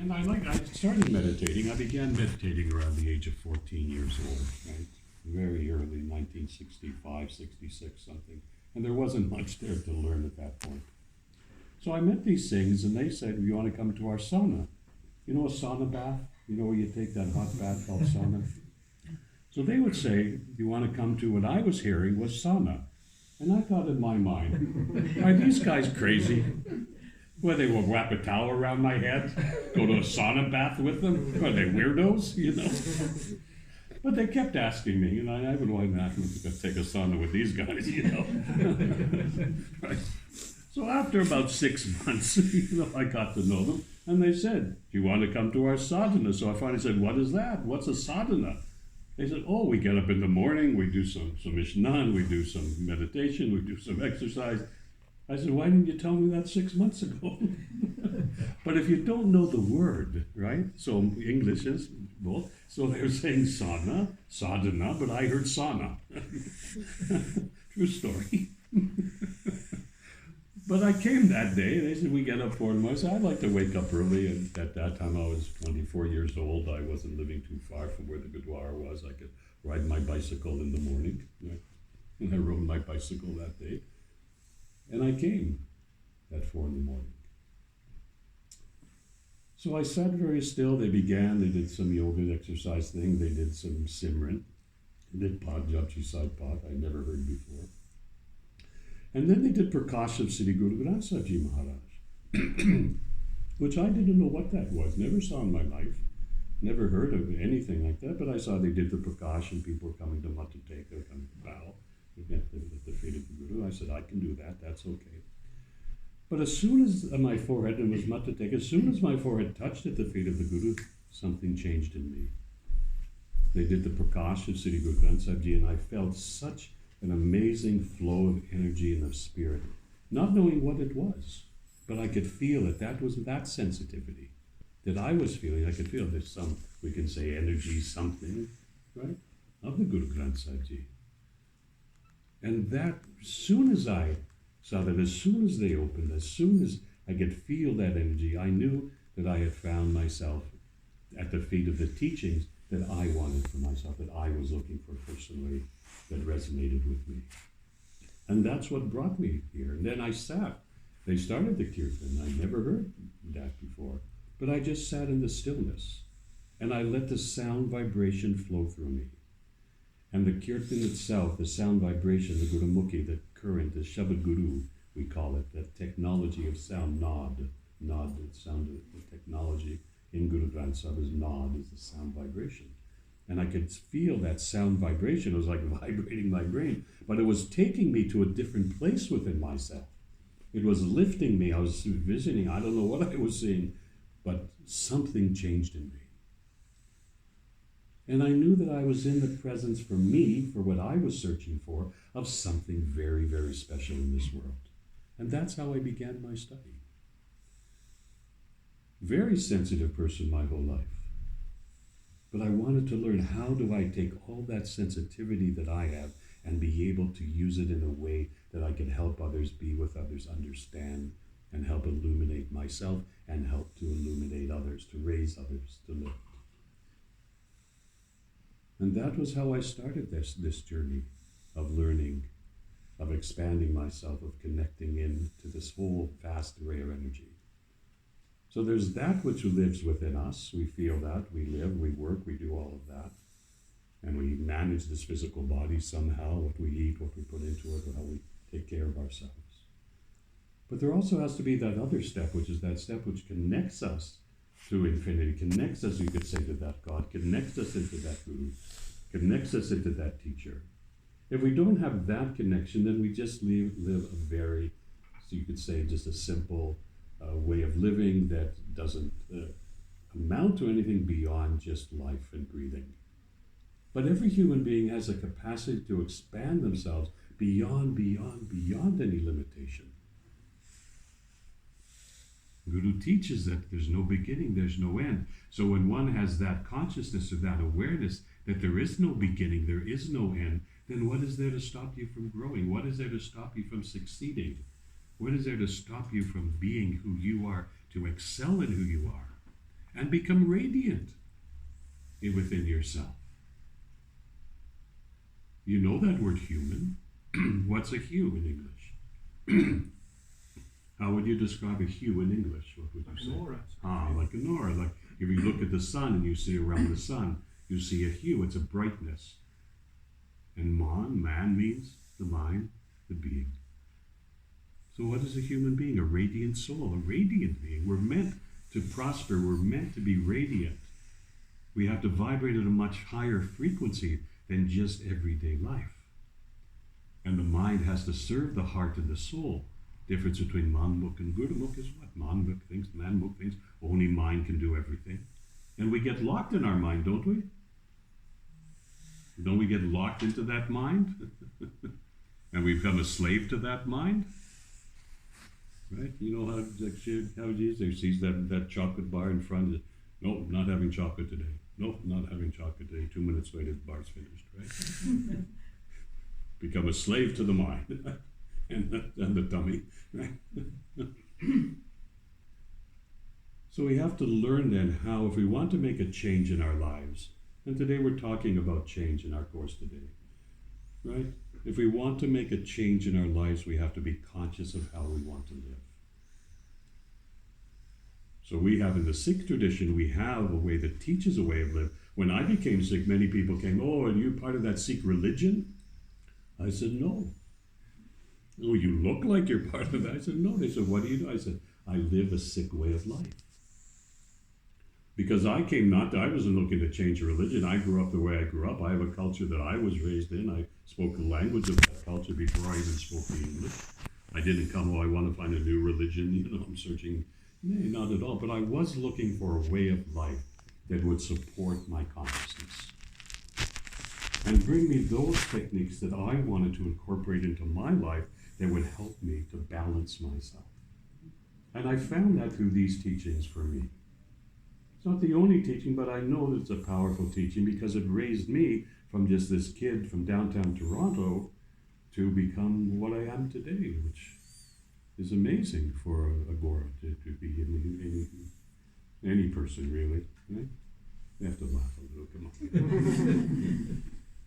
And I started meditating. I began meditating around the age of 14 years old, right? Very early, 1965, 66, something. And there wasn't much there to learn at that point. So I met these things, and they said, you want to come to our sauna? You know a sauna bath? You know where you take that hot bath called sauna? So they would say, you want to come to what I was hearing was sauna. And I thought in my mind, are these guys crazy? Well, they will wrap a towel around my head, go to a sauna bath with them? Are they weirdos, you know? But they kept asking me, and I would want to take a sauna with these guys, you know? Right. So after about 6 months, I got to know them, and they said, do you want to come to our sadhana? So I finally said, what is that? What's a sadhana? They said, oh, we get up in the morning, we do some ishnan, we do some meditation, we do some exercise. I said, why didn't you tell me that 6 months ago? But if you don't know the word, right? So English is, well, so they were saying sadhana, but I heard sauna. True story. But I came that day, they said, we get up for them. I said, I'd like to wake up early, and at that time I was 24 years old. I wasn't living too far from where the Gurdwara was. I could ride my bicycle in the morning, right? And I rode my bicycle that day. And I came at 4 in the morning. So I sat very still. They did some yoga exercise thing. They did some Simran. They did Pad Japji Sahib Pad, I never heard before. And then they did Prakash of Sri Guru Granth Sahib Ji Maharaj, which I didn't know what that was. Never saw in my life. Never heard of anything like that. But I saw they did the Prakash and people were coming to Mata take. They were coming to bow at the feet of the Guru. I said, I can do that. That's okay. But as soon as my forehead, and was Mata take, as soon as my forehead touched at the feet of the Guru, something changed in me. They did the Prakash of Sri Guru Granth Sahib Ji, and I felt such an amazing flow of energy and of spirit, not knowing what it was, but I could feel it. That was that sensitivity that I was feeling. I could feel there's some, we can say energy, something, right, of the Guru Granth Sahib Ji. And that, as soon as I saw that, as soon as they opened, as soon as I could feel that energy, I knew that I had found myself at the feet of the teachings that I wanted for myself, that I was looking for personally, that resonated with me. And that's what brought me here. And then I sat. They started the kirtan. I never heard that before. But I just sat in the stillness. And I let the sound vibration flow through me. And the kirtan itself, the sound vibration, the Gurumukhi, the current, the Shabad Guru, we call it, the technology of sound, nod, the sound of the technology in Guru Granth Sahib is nod, is the sound vibration. And I could feel that sound vibration. It was like vibrating my brain, but it was taking me to a different place within myself. It was lifting me. I was visioning. I don't know what I was seeing, but something changed in me. And I knew that I was in the presence, for me, for what I was searching for, of something very, very special in this world. And that's how I began my study. Very sensitive person my whole life. But I wanted to learn, how do I take all that sensitivity that I have and be able to use it in a way that I can help others, be with others, understand, and help illuminate myself and help to illuminate others, to raise others, to lift. And that was how I started this journey of learning, of expanding myself, of connecting in to this whole vast array of energy. So there's that which lives within us. We feel that, we live, we work, we do all of that. And we manage this physical body somehow, what we eat, what we put into it, or how we take care of ourselves. But there also has to be that other step, which is that step which connects us to infinity, connects us, you could say, to that God, connects us into that Guru, connects us into that teacher. If we don't have that connection, then we just live a very, so you could say, just a simple way of living that doesn't amount to anything beyond just life and breathing. But every human being has a capacity to expand themselves beyond any limitation. Guru teaches that there's no beginning, there's no end. So when one has that consciousness or that awareness that there is no beginning, there is no end, then what is there to stop you from growing? What is there to stop you from succeeding? What is there to stop you from being who you are, to excel in who you are? and become radiant within yourself. You know that word human. What's a hue in English? How would you describe a hue in English? What would you say? An aura. Like an aura. Like if you look at the sun and you see around the sun, you see a hue. It's a brightness. And man means the mind, the being. So what is a human being? A radiant soul, a radiant being. We're meant to prosper. We're meant to be radiant. We have to vibrate at a much higher frequency than just everyday life. And the mind has to serve the heart and the soul. Difference between manmuk and gurumuk is what? Manmuk thinks, manmuk thinks, only mind can do everything. And we get locked in our mind, don't we? Don't we get locked into that mind? And we become a slave to that mind? Right? You know how Jesus sees that chocolate bar in front of, nope, not having chocolate today. Nope, not having chocolate today. 2 minutes later, the bar's finished, right? Become a slave to the mind and the tummy, right? So we have to learn then how, if we want to make a change in our lives, and today we're talking about change in our course today, right? If we want to make a change in our lives, we have to be conscious of how we want to live. So we have in the Sikh tradition, we have a way that teaches a way of life. When I became Sikh, many people came, oh, are you part of that Sikh religion? I said, no. Oh, you look like you're part of that. I said, no. They said, what do you do? I said, I live a Sikh way of life. Because I wasn't looking to change a religion. I grew up the way I grew up. I have a culture that I was raised in. I spoke the language of that culture before I even spoke the English. I didn't come, I want to find a new religion, I'm searching. No, not at all. But I was looking for a way of life that would support my consciousness and bring me those techniques that I wanted to incorporate into my life that would help me to balance myself. And I found that through these teachings for me. It's not the only teaching, but I know that it's a powerful teaching because it raised me from just this kid from downtown Toronto to become what I am today, which is amazing for a Gora to be any person, really. Right? You have to laugh a little, come on.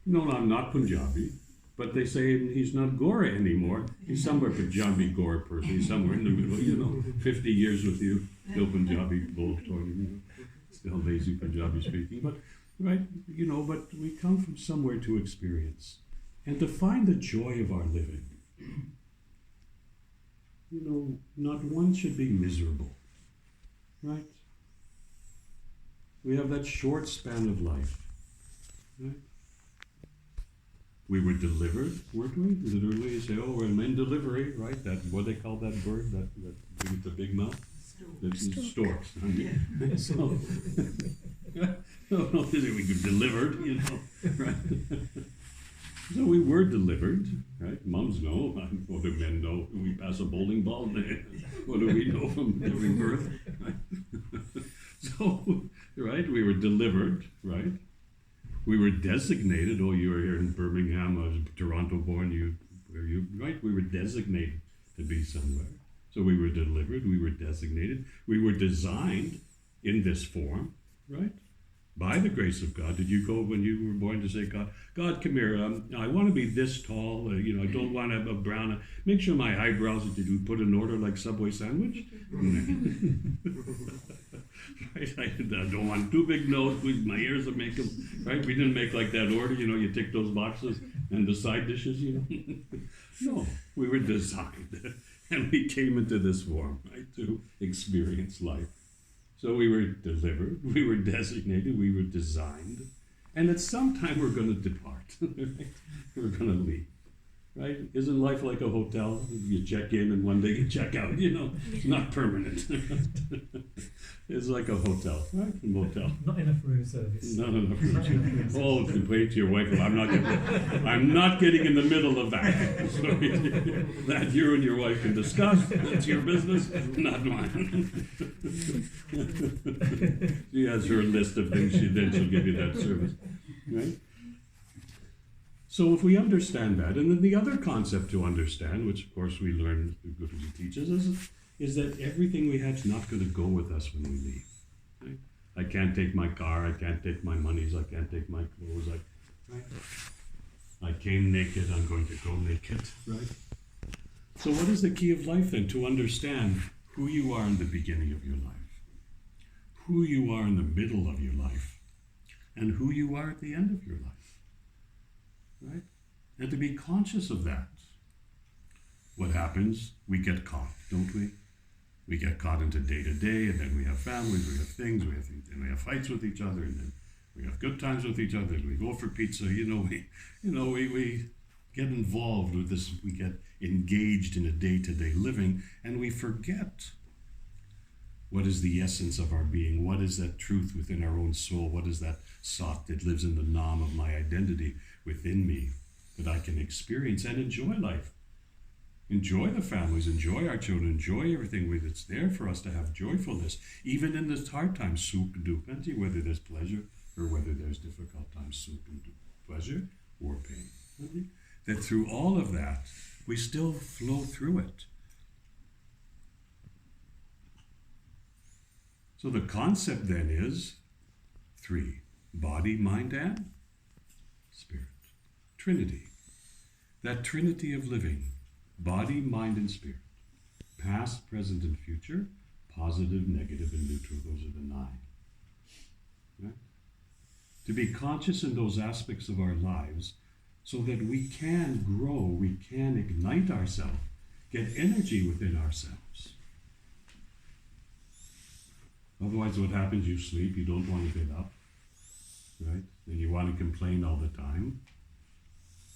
No, I'm not Punjabi, but they say he's not Gora anymore. He's somewhere Punjabi Gora person. He's somewhere in the middle, 50 years with you, still Punjabi bull still lazy Punjabi speaking. But, right, but we come from somewhere to experience and to find the joy of our living. Not one should be miserable, right? We have that short span of life, right? We were delivered, weren't we? Literally, you say, oh, we're in delivery, right? That, what they call that bird, that with the big mouth? Storks. Yeah. So, we were delivered, right? So we were delivered, right? Moms know. What do men know? We pass a bowling ball. What do we know from giving birth? Right? So, right, we were delivered, right? We were designated. Oh, you were here in Birmingham. I was Toronto born. Right? We were designated to be somewhere. So we were delivered. We were designated. We were designed in this form, right? By the grace of God. Did you go when you were born to say, God, come here. I want to be this tall. I don't want to have a brown. Make sure my eyebrows. Did you put in order like Subway sandwich? Right? I don't want too big nose. My ears will make them. Right? We didn't make like that order. You tick those boxes and the side dishes. No, we were designed, and we came into this form, right, to experience life. So we were delivered, we were designated, we were designed, and at some time we're going to depart. Right? We're going to leave. Right? Isn't life like a hotel? You check in and one day you check out, It's not permanent. It's like a hotel, right? A motel. Not enough room service. Not enough room service. Oh, complain to your wife. Well, I'm not getting in the middle of that. Sorry. That you and your wife can discuss. That's your business, not mine. She has her list of things. Then she'll give you that service, right? So if we understand that, and then the other concept to understand, which of course we learn Guruji teaches us, is that everything we have is not going to go with us when we leave. Right? I can't take my car, I can't take my monies, I can't take my clothes. Right? I came naked, I'm going to go naked, right? So what is the key of life then? To understand who you are in the beginning of your life, who you are in the middle of your life, and who you are at the end of your life, right? And to be conscious of that. What happens? We get caught, don't we? We get caught into day to day, and then we have families, we have things, and we have fights with each other, and then we have good times with each other, and we go for pizza. We get involved with this. We get engaged in a day-to-day living, and we forget what is the essence of our being. What is that truth within our own soul? What is that sot that lives in the nam of my identity within me that I can experience and enjoy life? Enjoy the families, enjoy our children, enjoy everything that's there for us to have joyfulness, even in this hard times, soup and do plenty, whether there's pleasure or whether there's difficult times, soup and do pleasure or pain. That through all of that, we still flow through it. So the concept then is 3: body, mind, and spirit. Trinity. That trinity of living. Body, mind, and spirit. Past, present, and future. Positive, negative, and neutral. Those are the 9. Right? To be conscious in those aspects of our lives so that we can grow, we can ignite ourselves, get energy within ourselves. Otherwise, what happens? You sleep, you don't want to get up, right? And you want to complain all the time,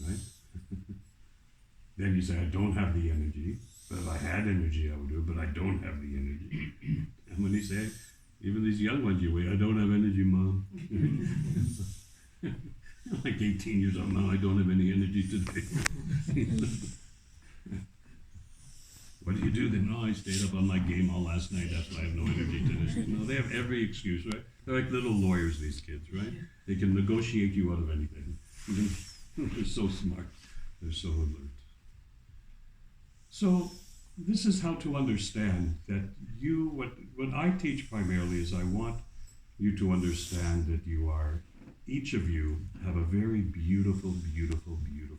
right? Then you say, I don't have the energy. But if I had energy, I would do it, but I don't have the energy. And when you say, even these young ones you wait, I don't have energy, Mom. Like 18 years old, Mom, I don't have any energy today. What do you do then? No, I stayed up on my game all last night, that's why I have no energy today. No, they have every excuse, right? They're like little lawyers, these kids, right? They can negotiate you out of anything. They're so smart. They're so alert. So this is how to understand that what I teach primarily is I want you to understand that you are, each of you have a very beautiful, beautiful, beautiful